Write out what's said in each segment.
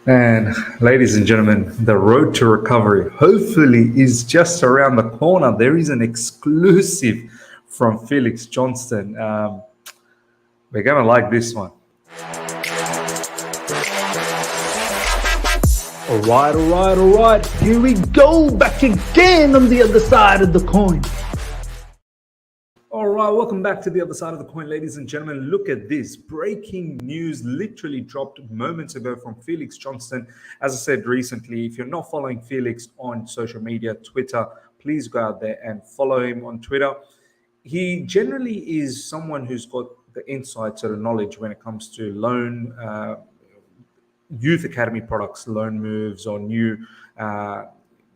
And ladies and gentlemen, the road to recovery hopefully is just around the corner. There is an exclusive from Felix Johnston. We're going to like this one. All right. Here we go, back again on the other side of the coin. All right, welcome back to the other side of the coin, ladies and gentlemen. Look at this. Breaking news literally dropped moments ago from Felix Johnston. As I said recently, if you're not following Felix on social media, Twitter, please go out there and follow him on Twitter. He generally is someone who's got the insights or the knowledge when it comes to loan youth academy products, loan moves, or new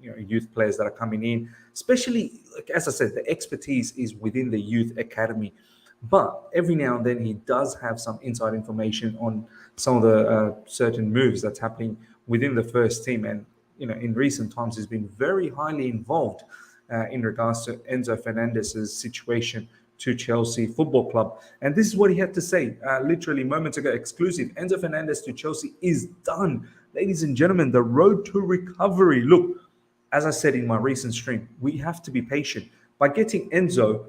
youth players that are coming in. Especially, like, as I said, the expertise is within the youth academy. But every now and then he does have some inside information on some of the certain moves that's happening within the first team. And in recent times, he's been very highly involved in regards to Enzo Fernandez's situation to Chelsea Football Club. And this is what he had to say literally moments ago. Exclusive. Enzo Fernandez to Chelsea is done. Ladies and gentlemen, the road to recovery. Look, as I said in my recent stream, we have to be patient. By getting Enzo,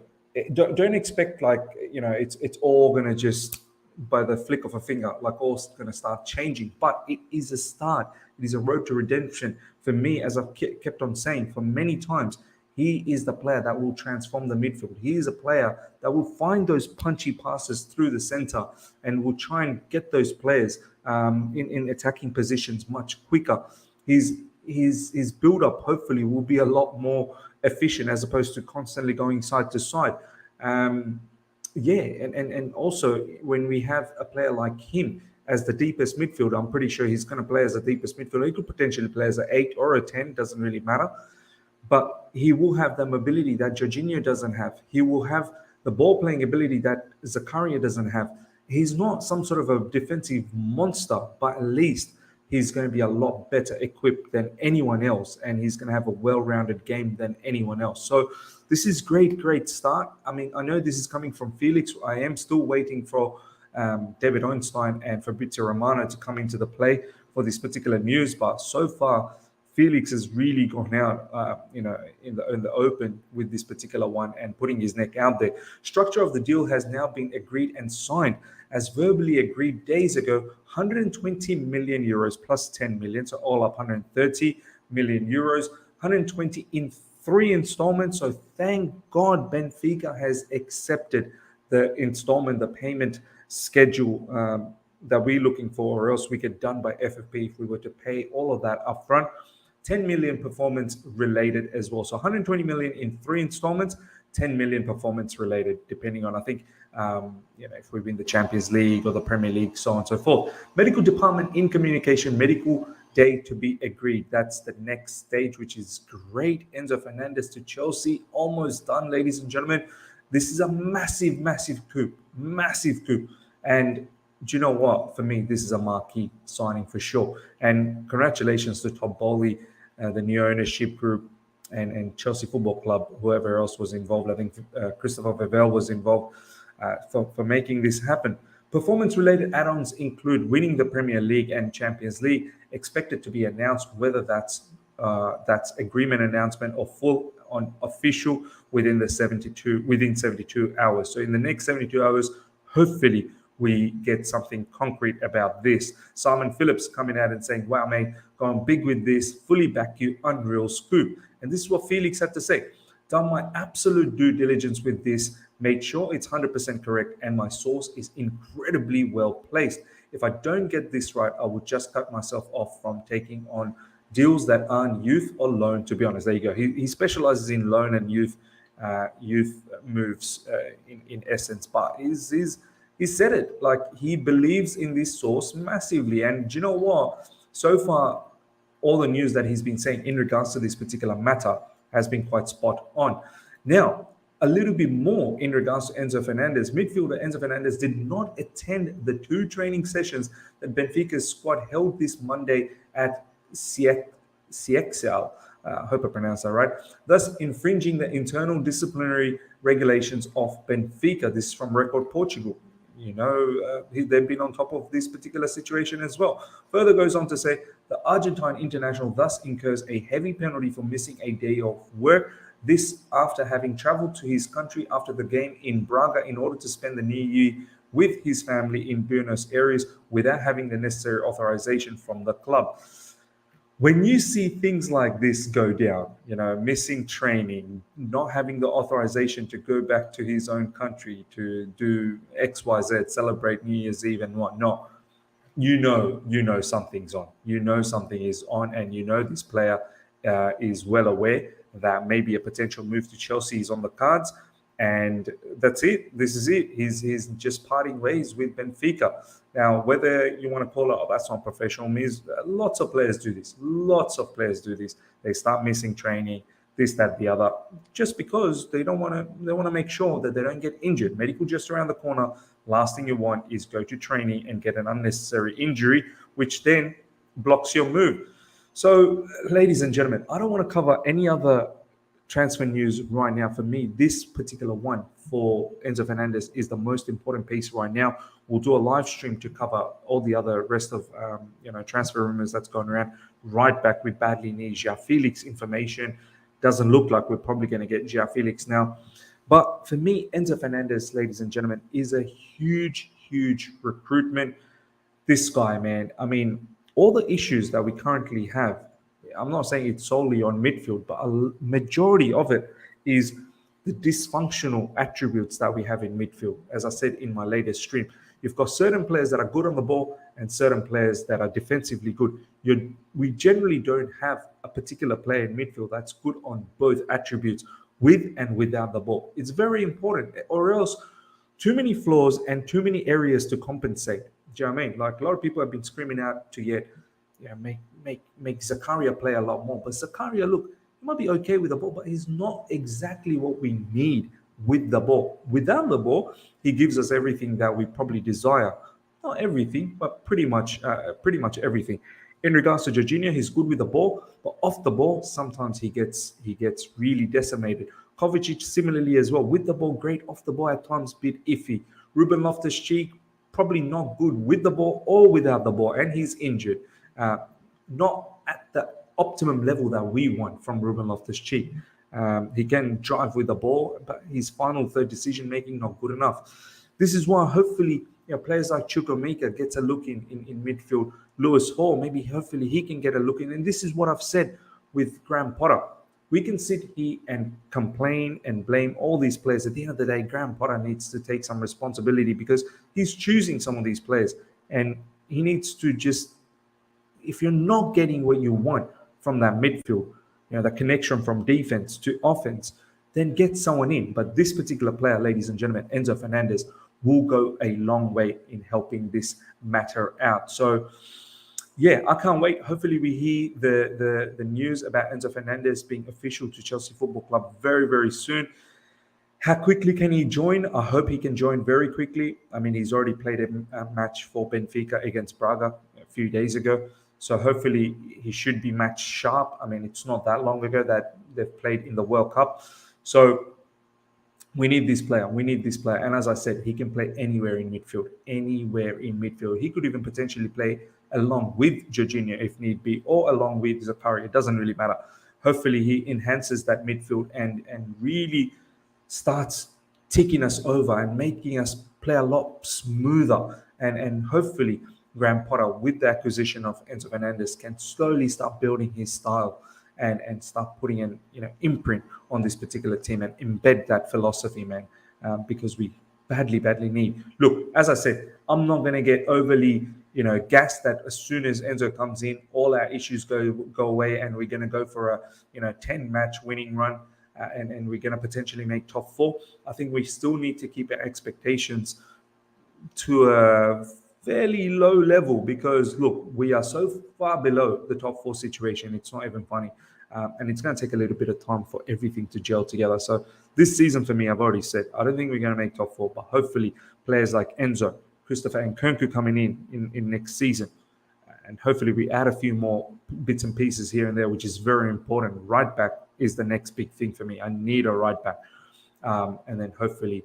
don't expect it's all going to just by the flick of a finger, like all's going to start changing. But it is a start. It is a road to redemption. For me, as I've kept on saying for many times, he is the player that will transform the midfield. He is a player that will find those punchy passes through the center and will try and get those players in attacking positions much quicker. His build-up hopefully will be a lot more efficient as opposed to constantly going side to side. And also when we have a player like him as the deepest midfielder, I'm pretty sure he's going to play as the deepest midfielder. He could potentially play as an 8 or a 10, doesn't really matter. But he will have the mobility that Jorginho doesn't have. He will have the ball-playing ability that Zakaria doesn't have. He's not some sort of a defensive monster, but at least he's going to be a lot better equipped than anyone else, and he's going to have a well-rounded game than anyone else. So this is great start. I mean, I know this is coming from Felix. I am still waiting for David Ornstein and Fabrizio Romano to come into the play for this particular news, but so far Felix has really gone out, in the open with this particular one and putting his neck out there. Structure of the deal has now been agreed and signed as verbally agreed days ago. 120 million euros plus 10 million, so all up 130 million euros. 120 in 3 installments. So thank God Benfica has accepted the installment, the payment schedule that we're looking for, or else we get done by FFP if we were to pay all of that upfront. 10 million performance related as well. So 120 million in 3 installments, 10 million performance related, depending on, I think, if we win the Champions League or the Premier League, so on and so forth. Medical department in communication, medical day to be agreed. That's the next stage, which is great. Enzo Fernandez to Chelsea, almost done, ladies and gentlemen. This is a massive coup. And do you know what? For me, this is a marquee signing for sure. And congratulations to Todd Bowley, the new ownership group, and Chelsea Football Club, whoever else was involved. I think Christopher Vivell was involved for making this happen. Performance-related add-ons include winning the Premier League and Champions League, expected to be announced, whether that's agreement announcement or full on official within 72 hours. So in the next 72 hours, hopefully we get something concrete about this. Simon Phillips coming out and saying, wow, mate, going big with this, fully back you, unreal scoop. And this is what Felix had to say. Done my absolute due diligence with this, made sure it's 100% correct, and my source is incredibly well placed. If I don't get this right, I would just cut myself off from taking on deals that aren't youth or loan, to be honest. There you go. He specializes in loan and youth moves in essence, but he said it, like he believes in this source massively. And do you know what? So far, all the news that he's been saying in regards to this particular matter has been quite spot on. Now, a little bit more in regards to Enzo Fernandez. Midfielder Enzo Fernandez did not attend the 2 training sessions that Benfica's squad held this Monday at EXCL. I hope I pronounced that right. Thus, infringing the internal disciplinary regulations of Benfica. This is from Record Portugal. they've been on top of this particular situation as well. Further goes on to say the Argentine international thus incurs a heavy penalty for missing a day of work. This after having traveled to his country after the game in Braga in order to spend the New Year with his family in Buenos Aires without having the necessary authorization from the club. When you see things like this go down, missing training, not having the authorization to go back to his own country to do XYZ, celebrate New Year's Eve and whatnot, something's on. Something is on, and this player is well aware that maybe a potential move to Chelsea is on the cards. And that's it. This is it. He's just parting ways with Benfica. Now, whether you want to call it, that's not professional, means lots of players do this. They start missing training, this, that, the other, just because they want to make sure that they don't get injured. Medical just around the corner. Last thing you want is go to training and get an unnecessary injury, which then blocks your move. So, ladies and gentlemen, I don't want to cover any other transfer news right now. For me, this particular one for Enzo Fernandez is the most important piece right now. We'll do a live stream to cover all the other rest of transfer rumors that's going around. Right back with badly needs João Felix information. Doesn't look like we're probably going to get João Felix now. But for me, Enzo Fernandez, ladies and gentlemen, is a huge recruitment. This guy, man, I mean, all the issues that we currently have, I'm not saying it's solely on midfield, but a majority of it is the dysfunctional attributes that we have in midfield. As I said in my latest stream, you've got certain players that are good on the ball and certain players that are defensively good. We generally don't have a particular player in midfield that's good on both attributes, with and without the ball. It's very important, or else too many flaws and too many areas to compensate. Do you know what I mean? Like, a lot of people have been screaming out to make Zakaria play a lot more. But Zakaria, look, he might be okay with the ball, but he's not exactly what we need with the ball. Without the ball, he gives us everything that we probably desire. Not everything, but pretty much everything. In regards to Jorginho, he's good with the ball, but off the ball, sometimes he gets really decimated. Kovacic similarly as well. With the ball, great. Off the ball, at times, bit iffy. Ruben Loftus-Cheek, probably not good with the ball or without the ball, and he's injured. Not at the optimum level that we want from Ruben Loftus-Cheek. He can drive with the ball, but his final third decision-making not good enough. This is why hopefully players like Chukwuemeka gets a look in midfield. Lewis Hall, maybe hopefully he can get a look in. And this is what I've said with Graham Potter. We can sit here and complain and blame all these players. At the end of the day, Graham Potter needs to take some responsibility because he's choosing some of these players. And he needs to just, if you're not getting what you want from that midfield, the connection from defense to offense, then get someone in. But this particular player, ladies and gentlemen, Enzo Fernandez, will go a long way in helping this matter out. So, yeah, I can't wait. Hopefully we hear the news about Enzo Fernandez being official to Chelsea Football Club very, very soon. How quickly can he join? I hope he can join very quickly. I mean, he's already played a match for Benfica against Braga a few days ago. So hopefully he should be match sharp. I mean, it's not that long ago that they've played in the World Cup. So we need this player. And as I said, he can play anywhere in midfield. He could even potentially play along with Jorginho if need be, or along with Zakaria. It doesn't really matter. Hopefully he enhances that midfield and really starts ticking us over and making us play a lot smoother. And hopefully Graham Potter, with the acquisition of Enzo Fernandez, can slowly start building his style and start putting an imprint on this particular team and embed that philosophy, man, because we badly need. Look, as I said, I'm not going to get overly gassed that as soon as Enzo comes in, all our issues go away and we're going to go for a 10-match winning run and we're going to potentially make top 4. I think we still need to keep our expectations to a fairly low level because, look, we are so far below the top 4 situation. It's not even funny. And it's going to take a little bit of time for everything to gel together. So this season for me, I've already said, I don't think we're going to make top 4, but hopefully players like Enzo, Christopher and Nkunku coming in next season. And hopefully we add a few more bits and pieces here and there, which is very important. Right back is the next big thing for me. I need a right back. And then hopefully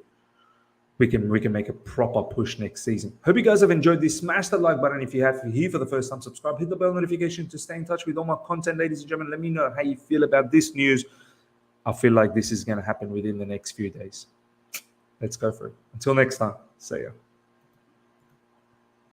we can make a proper push next season. Hope you guys have enjoyed this. Smash that like button if you have. If you're here for the first time, subscribe, hit the bell notification to stay in touch with all my content, ladies and gentlemen. Let me know how you feel about this news. I feel like this is going to happen within the next few days. Let's go for it. Until next time, see ya.